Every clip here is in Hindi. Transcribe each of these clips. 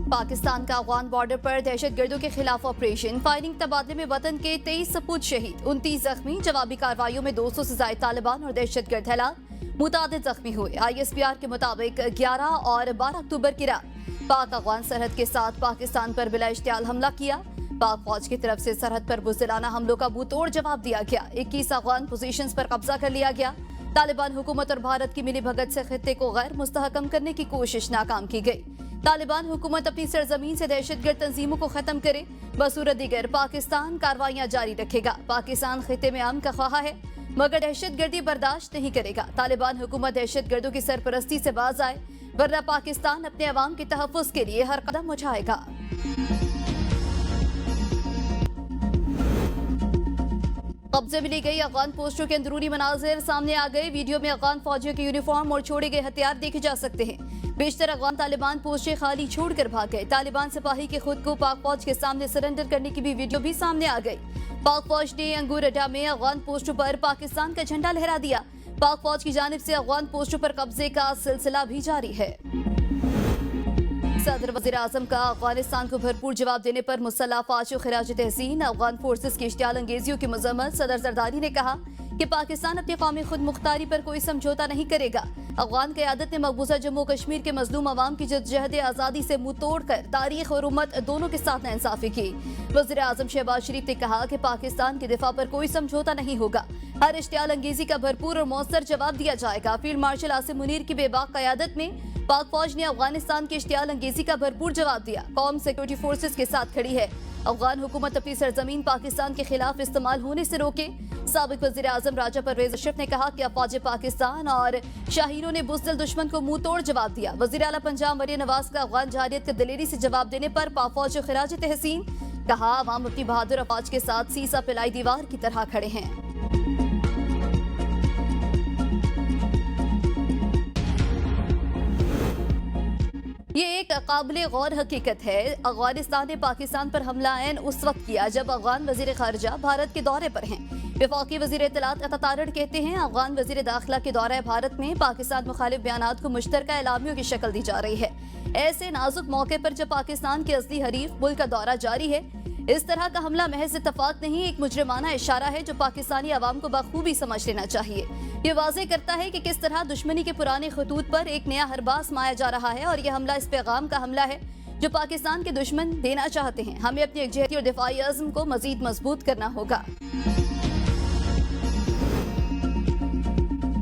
पाकिस्तान का अफगान बॉर्डर पर दहशतगर्दों के खिलाफ ऑपरेशन, फायरिंग तबादले में वतन के 23 सपूत शहीद, 29 जख्मी, जवाबी कार्रवाइयों में 200 से ज्यादा तालिबान और दहशतगर्द हलाक, मुतादिद जख्मी हुए। ISPR के मुताबिक 11 और 12 अक्टूबर की रात पाक अफगान सरहद के साथ पाकिस्तान पर बिला इश्तियाल हमला किया। पाक फौज की तरफ से सरहद पर बुज़दिलाना हमलों का मुंह तोड़ जवाब दिया गया। 21 अफगान पोजीशंस पर कब्जा कर लिया गया। तालिबान हुकूमत और भारत की मिली भगत से खित्ते को गैर मुस्तहकम करने की कोशिश नाकाम की गई। तालिबान हुकूमत अपनी सरजमीन से दहशतगर्द तंजीमों को खत्म करे, बसूरत दीगर पाकिस्तान कार्रवाइयां जारी रखेगा। पाकिस्तान खित्ते में अमन का ख्वाह है मगर दहशतगर्दी बर्दाश्त नहीं करेगा। तालिबान हुकूमत दहशतगर्दों की सरपरस्ती से बाज आए वरना पाकिस्तान अपने अवाम के तहफ़्फ़ुज़ के लिए हर कदम उठाएगा। कब्जे में ली गई अफगान पोस्टों के अंदरूनी मनाजिर सामने आ गए। वीडियो में अफगान फौजियों के यूनिफॉर्म और छोड़े गए हथियार देखे जा सकते हैं। बेशतर अफगान तालिबान पोस्टें खाली छोड़कर भाग गए। तालिबान सिपाही के खुद को पाक फौज के सामने सरेंडर करने की भी वीडियो भी सामने आ गई। पाक फौज ने अंगूर अड्डा में अफगान पोस्टों पर पाकिस्तान का झंडा लहरा दिया। पाक फौज की जानिब से अफगान पोस्टों पर कब्जे का सिलसिला भी जारी है। सदर वज़ीर आज़म का अफगानिस्तान को भरपूर जवाब देने पर मुसल्लह फ़ौज को खिराज तहसीन। अफगान फोर्सेस की इश्तियाल अंगेजियों की मज़म्मत। सदर जरदारी ने कहा कि पाकिस्तान अपनी कौमी खुद मुख्तारी पर कोई समझौता नहीं करेगा। अफगान क़यादत ने मकबूजा जम्मू कश्मीर के मजलूम अवाम की जद्दोजहद आज़ादी से मुंह तोड़कर तारीख और उम्मत दोनों के साथ नाइंसाफ़ी की। वज़ीर आज़म शहबाज शरीफ ने कहा कि पाकिस्तान के दिफा पर कोई समझौता नहीं होगा। हर इश्तियाल अंगेजी का भरपूर और मौसर जवाब दिया जाएगा। फील्ड मार्शल आसिम मुनीर की बेबाक क़यादत में पाक फौज ने अफगानिस्तान की इश्तियाल अंगेजी का भरपूर जवाब दिया। कौम सिक्योरिटी फोर्सेस के साथ खड़ी है। अफगान हुकूमत अपनी सरजमीन पाकिस्तान के खिलाफ इस्तेमाल होने से रोके। साबिक वज़ीर आज़म राजा परवेज अशरफ ने कहा कि अफवाज पाकिस्तान और शाहीनों ने बुज़दिल दुश्मन को मुंह तोड़ जवाब दिया। वज़ीर आला पंजाब मरियम नवाज का अफगान जहारियत के दिलेरी से जवाब देने पर पाक फौज को खिराज तहसीन। कहा अवाम अपनी बहादुर अफवाज के साथ सीसा पिलाई दीवार की तरह खड़े हैं। ये एक काबिल गौर हकीकत है। अफगानिस्तान ने पाकिस्तान पर हमला ऐन उस वक्त किया जब अफगान वजीर खारजा भारत के दौरे पर हैं। वफाकी वजीर इत्तलात अता तारड़ कहते हैं अफगान वजीर दाखिला के दौरे भारत में पाकिस्तान मुखालिफ बयानात को मुश्तरका एलामियों की शक्ल दी जा रही है। ऐसे नाजुक मौके पर जब पाकिस्तान के असली हरीफ मुल्क का दौरा जारी है, इस तरह का हमला महज इत्तफाक नहीं, एक मुजरिमाना इशारा है जो पाकिस्तानी अवाम को बखूबी समझ लेना चाहिए। ये वाज़ेह करता है कि किस तरह दुश्मनी के पुराने खतूत पर एक नया हरबास माया जा रहा है और यह हमला इस पैगाम का हमला है जो पाकिस्तान के दुश्मन देना चाहते हैं। हमें अपनी यकजहती और दिफाई अज़्म को मजीद मजबूत करना होगा।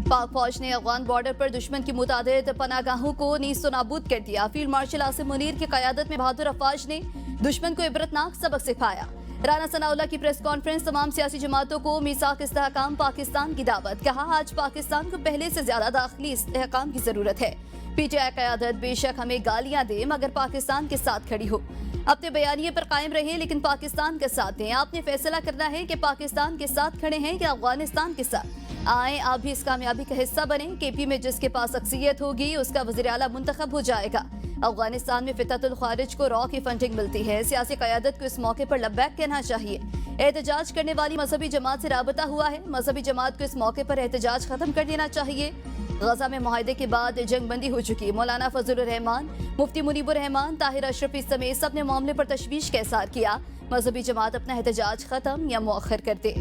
पाक फौज ने अफगान बॉर्डर पर दुश्मन की मुतादिद पनागाहों को नीस्तो नाबूद कर दिया। फील्ड मार्शल आसिम मुनीर की क़यादत में बहादुर अफवाज ने दुश्मन को इबरतनाक सबक सिखाया। राना सनाउल्लाह की प्रेस कॉन्फ्रेंस, तमाम सियासी जमातों को मीसाक इस्तेहकाम पाकिस्तान की दावत। कहा आज पाकिस्तान को पहले से ज्यादा दाखिली इस्तेहकाम की जरूरत है। PTI क़यादत बेशक हमें गालियां दे मगर पाकिस्तान के साथ खड़ी हो। अपने बयानिए पर कायम रहे लेकिन पाकिस्तान के साथ दें। आपने फैसला करना है कि पाकिस्तान के साथ खड़े हैं या अफगानिस्तान के साथ। आए आप भी इस कामयाबी का हिस्सा बने। KP में जिसके पास अक्सियत होगी उसका वज़ीर आला मुंतखब हो जाएगा। अफगानिस्तान में फिततुल खारिज को रॉ की फंडिंग मिलती है। सियासी क़यादत को इस मौके पर लब्बैक कहना चाहिए। एहतजाज करने वाली मजहबी जमात से राबता हुआ है। मजहबी जमात को इस मौके पर एहतजाज खत्म कर देना चाहिए। गजा में मुआहदे के बाद जंग बंदी हो चुकी। मौलाना फजलुर रहमान, मुफ्ती मुनीबुर रहमान, ताहिर अशरफी समेत सबने मामले पर तशवीश का इज़हार किया। मजहबी जमात अपना एहतजाज खत्म या मुअख्खर कर दे।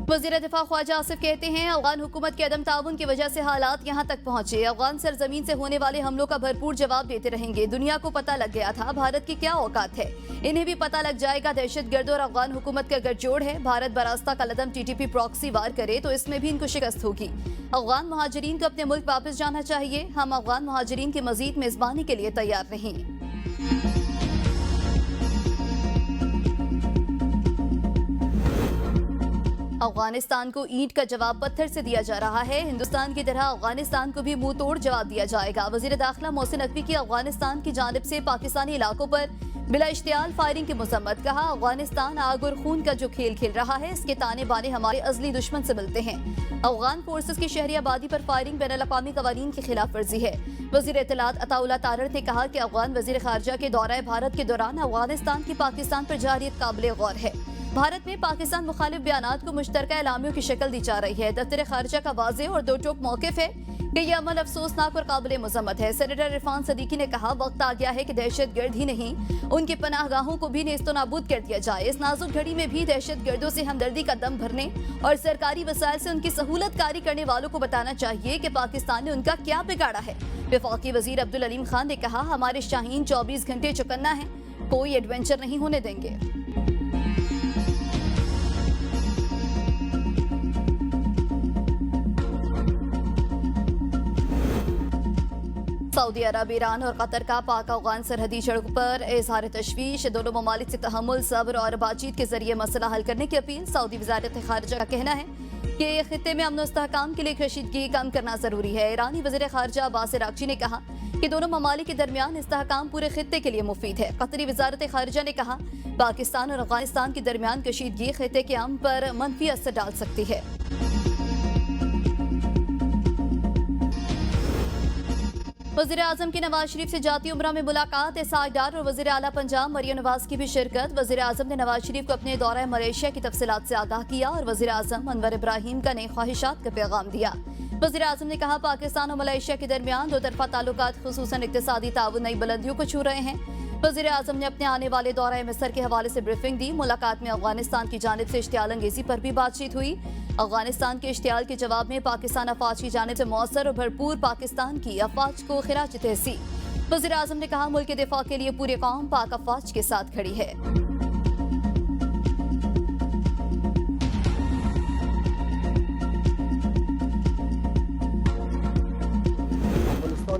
वज़ीर दिफा ख्वाजा आसिफ कहते हैं अफगान हुकूमत के अदम ताउन की वजह से हालात यहाँ तक पहुँचे। अफगान सरजमीन से होने वाले हमलों का भरपूर जवाब देते रहेंगे। दुनिया को पता लग गया था भारत की क्या औकात है, इन्हें भी पता लग जाएगा। दहशतगर्द और अफगान हुकूमत का गठजोड़ है। भारत बरास्ता कलदम TTP प्रॉक्सी वार करे तो इसमें भी इनको शिकस्त होगी। अफगान महाजरीन को अपने मुल्क वापस जाना चाहिए। हम अफगान महाजरीन की मजीद मेजबानी के लिए तैयार नहीं। अफगानिस्तान को ईंट का जवाब पत्थर से दिया जा रहा है। हिंदुस्तान की तरह अफगानिस्तान को भी मुंह तोड़ जवाब दिया जाएगा। वजीर दाखिला मोहसिन नकवी की अफगानिस्तान की जानिब से पाकिस्तानी इलाकों पर बिला इश्तियाल फायरिंग की मजम्मत। कहा अफगानिस्तान आग और खून का जो खेल खेल रहा है इसके ताने बाने हमारे अजली दुश्मन से मिलते हैं। अफगान फोर्सेस की शहरी आबादी पर फायरिंग बैनुल अक़वामी कवानीन की खिलाफ वर्जी है। वज़ीर इत्तलात अता तारड़ ने कहा कि अफगान वज़ीर खारजा के दौरा भारत के दौरान अफगानिस्तान की पाकिस्तान पर जारियत काबिल गौर है। भारत में पाकिस्तान मुखालिफ बयानात को मुश्तरका एलामियों की शक्ल दी जा रही है। दफ्तर खारजा का वाज़ेह और दो टोक मौक़िफ़ है कि यह अमल अफसोसनाक और काबिल मज़म्मत है। सेनेटर इरफान सदीकी ने कहा, वक्त आ गया है कि दहशत गर्द ही नहीं, उनके पनाहगाहों को भी नेस्तो नाबूद कर दिया जाए। इस नाजुक घड़ी में भी दहशत गर्दों से हमदर्दी का दम भरने और सरकारी वसाइल से उनकी सहूलत कारी करने वालों को बताना चाहिए कि पाकिस्तान ने उनका क्या बिगाड़ा है। वफाकी वजीर अब्दुल अलीम खान ने कहा, हमारे शाहीन 24 घंटे चौकन्ना है, कोई एडवेंचर नहीं होने देंगे। सऊदी अरब, ईरान और कतर का पाक अफगान सरहदी सड़कों पर इजहार तशवीश। दोनों ममालिक से तहम्मुल, सब्र और बातचीत के जरिए मसला हल करने की अपील। सऊदी वजारत खारजा का कहना है कि खित्ते में अमन इस्तेहकाम के लिए कशीदगी कम करना जरूरी है। ईरानी वज़ीर खारजा अब्बास अरागची ने कहा कि दोनों ममालिक के दरमियान इस्तेहकाम पूरे खित्ते के लिए मुफीद है। कतरी वजारत खारजा ने कहा, पाकिस्तान और अफगानिस्तान के दरमियान कशीदगी खित्ते के अमन पर मनफी असर डाल सकती है। वज़ीर आज़म की नवाज शरीफ से जाती उम्रा में मुलाकात। एसआई डार और वज़ीर आला पंजाब मरियम नवाज की भी शिरकत। वज़ीर आज़म ने नवाज शरीफ को अपने दौरा मलेशिया की तफसीलात से आगाह किया और वज़ीर आज़म अनवर इब्राहिम का नई ख्वाहिशात का पैगाम दिया। वज़ीर आज़म ने कहा, पाकिस्तान और मलेशिया के दरमियान दो तरफा ताल्लुकात खुसूसन इक्तिसादी ताउन नई बुलंदियों को छू रहे हैं। वज़ीर आज़म ने अपने आने वाले दौरा मिस्र के हवाले से ब्रीफिंग दी। मुलाकात में अफगानिस्तान की जानिब से इश्तियाल अंगेजी पर भी बातचीत हुई। अफगानिस्तान के इश्तियाल के जवाब में पाकिस्तान अफवाज की जानिब से मौसर और भरपूर पाकिस्तान की अफवाज को खिराज तहसीन। वज़ीर आज़म ने कहा, मुल्क के दिफा के लिए पूरी कौम पाक अफवाज के साथ खड़ी है।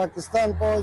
पाकिस्तान फौज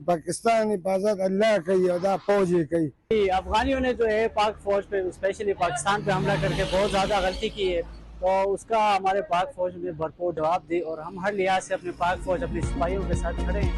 पाकिस्तान हिफाजत अल्लाह की अदा फौज की। अफगानियों ने जो है पाक फौज पे स्पेशली पाकिस्तान पे हमला करके बहुत ज़्यादा गलती की है, तो उसका हमारे पाक फौज ने भरपूर जवाब दी और हम हर लिहाज से अपने पाक फौज अपने सिपाहियों के साथ खड़े हैं।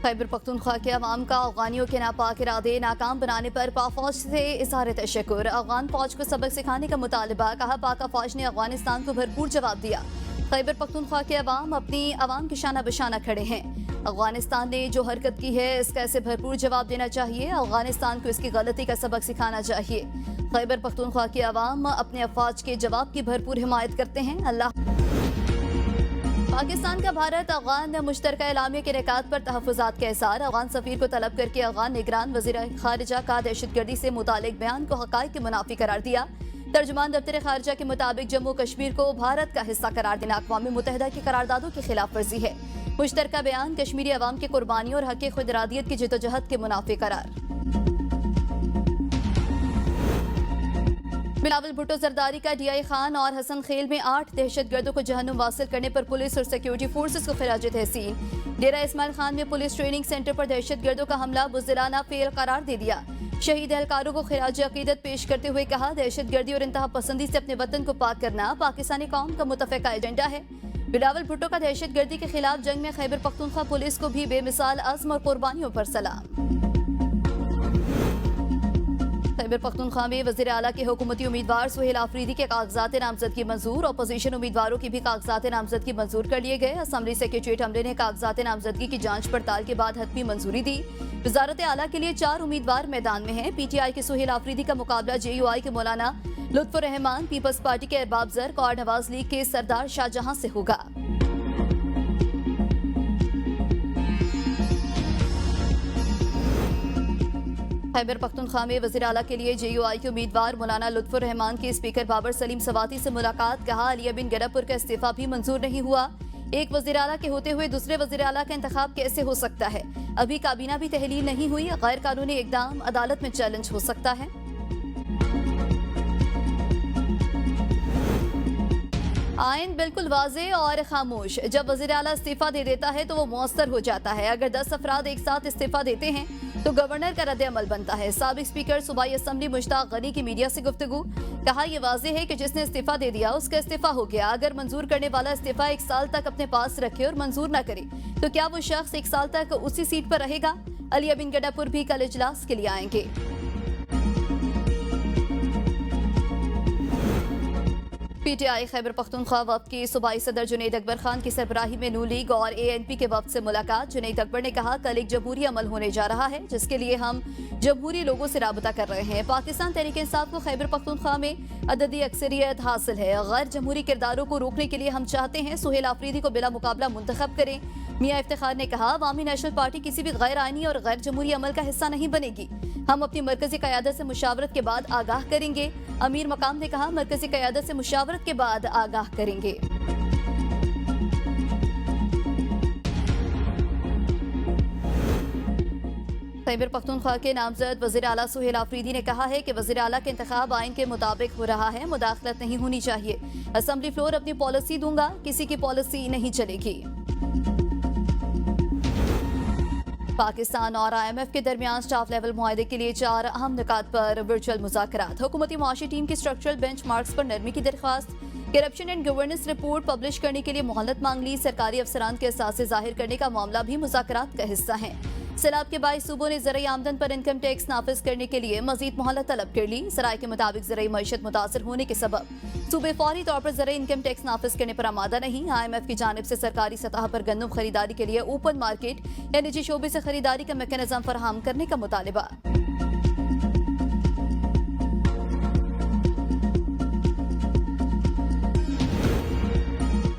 खैबर पख्तूनख्वा के अवाम का अफगानियों के नापाक इरादे नाकाम बनाने पर पाक फौज से इज़हार तशक्कुर। अफगान फौज को सबक सिखाने का मुतालबा। कहा, पाक फौज ने अफगानिस्तान को भरपूर जवाब दिया। खैबर पख्तूनख्वा के अवाम अपनी अवाम के शाना बशाना खड़े हैं। अफगानिस्तान ने जो हरकत की है इसका ऐसे भरपूर जवाब देना चाहिए। अफगानिस्तान को इसकी गलती का सबक सिखाना चाहिए। खैबर पख्तूनख्वा के अवाम अपने अफवाज के जवाब की भरपूर हिमायत करते हैं। अल्लाह। पाकिस्तान का भारत अफगान मुश्तरका एलामिया के इनेकाद पर तहफ़्फ़ुज़ात का इज़हार। अफगान सफ़ीर को तलब करके अफगान निगरान वज़ीर खारिजा का दहशतगर्दी से मुतालिक बयान को हक़ाइक़ के मुनाफ़ी करार दिया। तर्जुमान दफ्तर खारजा के मुताबिक जम्मू कश्मीर को भारत का हिस्सा करार देना अक़वाम मुत्तहिदा की करारदादों की खिलाफ वर्जी है। मुश्तरका बयान कश्मीरी अवाम की कुर्बानी और हक़ खुद इरादियत की जिद्दोजहद के मुनाफ़ी करार। बिलावल भुट्टो जरदारी का डीआई खान और हसन खेल में 8 दहशतगर्दों को जहन्नुम वासिल करने पर पुलिस और सिक्योरिटी फोर्सेस को खिराज तहसीन। डेरा इस्माइल खान में पुलिस ट्रेनिंग सेंटर पर दहशतगर्दों का हमला बुज़दिलाना फेल करार दे दिया। शहीद एहलकारों को खिराज अकीदत पेश करते हुए कहा, दहशतगर्दी और इंतहा पसंदी से अपने वतन को पाक करना पाकिस्तानी कौम का मुतफ़िका एजेंडा है। बिलावल भुट्टो का दहशतगर्दी के खिलाफ जंग में खैबर पख्तूनख्वा पुलिस को भी बेमिसाल अज़्म और कुर्बानियों पर सलाम। खैबर पख्तूनख्वा में वज़ीर आला के हुकूमती उम्मीदवार सुहेल आफरीदी के कागजात नामजदगी मंजूर। अपोजिशन उम्मीदवारों की भी कागजात नामजदगी मंजूर कर लिए गए। असम्बली सेक्रेटरीट अमले ने कागजात नामजदगी की जांच पड़ताल के बाद हतमी मंजूरी दी। वजारत आला के लिए 4 उम्मीदवार मैदान में हैं। PTI के सुहेल आफरीदी का मुकाबला JUI के मौलाना लुत्फुर रहमान, पीपल्स पार्टी के अरबाब ज़र्क और नवाज लीग के सरदार शाहजहां से होगा। खैबर पख्तूनख्वा में वज़ीर आला के लिए JUI के उम्मीदवार मौलाना लुत्फुर रहमान के स्पीकर बाबर सलीम सवाती से मुलाकात। कहा, अलिया बिन गरपुर का इस्तीफा भी मंजूर नहीं हुआ। एक वज़ीर आला के होते हुए दूसरे वज़ीर आला का इंतखाब कैसे हो सकता है? अभी काबीना भी तहलील नहीं हुई। गैर कानूनी इक़दाम अदालत में चैलेंज हो सकता है। आइन बिल्कुल वाज़ेह और खामोश। जब वज़ीर आला इस्तीफा दे देता है तो वो मौसर हो जाता है। अगर 10 अफराद एक साथ इस्तीफा देते हैं तो गवर्नर का रद्द अमल बनता है। साबिक स्पीकर सूबाई असम्बली मुश्ताक गनी की मीडिया से गुफ्तगू, कहा यह वाज़ेह है कि जिसने इस्तीफा दे दिया उसका इस्तीफा हो गया। अगर मंजूर करने वाला इस्तीफा 1 साल तक अपने पास रखे और मंजूर न करे तो क्या वो शख्स 1 साल तक उसी सीट पर रहेगा? अली अमीन गडापुर भी कल इजलास के लिए आएंगे। पीटीआई खैबर पख्तूनख्वा वफ्द की सूबाई सदर जुनैद अकबर खान की सरबराही में नू लीग और एएनपी के वफ्द से मुलाकात। जुनैद अकबर ने कहा कल एक जमहूरी अमल होने जा रहा है जिसके लिए हम जमहूरी लोगों से राबता कर रहे हैं। पाकिस्तान तहरीक इंसाफ को खैबर पख्तूनख्वा में अददी अक्सरियत हासिल है। गैर जमहूरी किरदारों को रोकने के लिए हम चाहते हैं सुहेल आफरीदी को बिला मुकाबला मुंतखब करें। मियां इफ्तिखार ने कहा अवामी नेशनल पार्टी किसी भी गैर आइनी और गैर जमहूरी अमल का हिस्सा नहीं बनेगी। हम अपनी मरकजी क़यादत से मुशावरत के बाद आगाह करेंगे। अमीर मकाम ने कहा मरकजी क़यादत से मुशावरत के बाद आगाह करेंगे। खैबर पख्तूनख्वा के नामजद वज़ीर आला सुहेल आफरीदी ने कहा है कि वज़ीर आला के इंतखाब आइन के मुताबिक हो रहा है, मुदाखलत नहीं होनी चाहिए। असम्बली फ्लोर अपनी पॉलिसी दूंगा, किसी की पॉलिसी नहीं चलेगी। पाकिस्तान और IMF के दरमियान स्टाफ लेवल मुआहदे के लिए 4 अहम निकात पर वर्चुअल मुज़ाकरात। हुकूमती मुआशी टीम की स्ट्रक्चरल बेंच मार्क्स पर नरमी की दरख्वास्त। Corruption and governance report publish करने के लिए मोहलत मांग ली। सरकारी अफसरान के असासे जाहिर करने का मामला भी मुज़ाकरात का हिस्सा है। सैलाब के बाईस सूबों ने ज़राई आमदन पर इनकम टैक्स नाफिज करने के लिए मजीद मोहलत तलब कर ली। सराय के मुताबिक ज़राई मईशत मुतासर होने के सबब सूबे फौरी तौर पर ज़राई इनकम टैक्स नाफिज करने पर आमादा नहीं। IMF की जानिब से सरकारी सतह पर गंदम खरीदारी के लिए ओपन मार्केट या निजी शोबे से खरीदारी का मैकेनिज्म फराहम करने का मुतालिबा।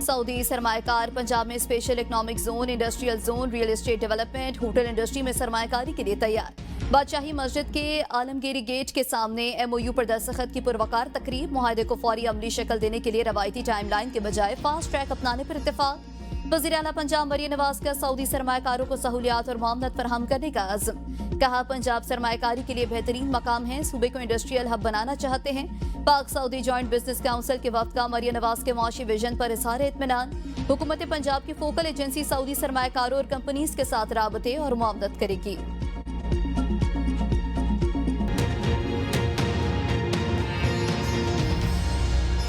सऊदी सरमायाकार पंजाब में special economic zone, industrial zone, real estate development, hotel industry में सरमायाकारी के लिए तैयार। बादशाही मस्जिद के आलमगीरी गेट के सामने MOU पर दस्तखत की पुरवकार तकरीब। मुआहदे को फौरी अमली शक्ल देने के लिए रवायती टाइमलाइन के बजाय फास्ट ट्रैक अपनाने पर इत्तेफाक। वज़ीर आला पंजाब मरियम नवाज का सऊदी सरमायाकारों को सहूलियात और मामलत फराहम करने का अज़्म। कहा पंजाब सरमायाकारी के लिए बेहतरीन मकाम है, सूबे को इंडस्ट्रियल हब बनाना चाहते हैं। पाक सऊदी जॉइंट बिजनेस काउंसिल के वफ्द का मरियम नवाज के मुआशी विजन पर इज़हार इत्मीनान। हुकूमत पंजाब की फोकल एजेंसी सऊदी सरमायाकारों और कंपनीज के साथ राबते और मुआवनत करेगी।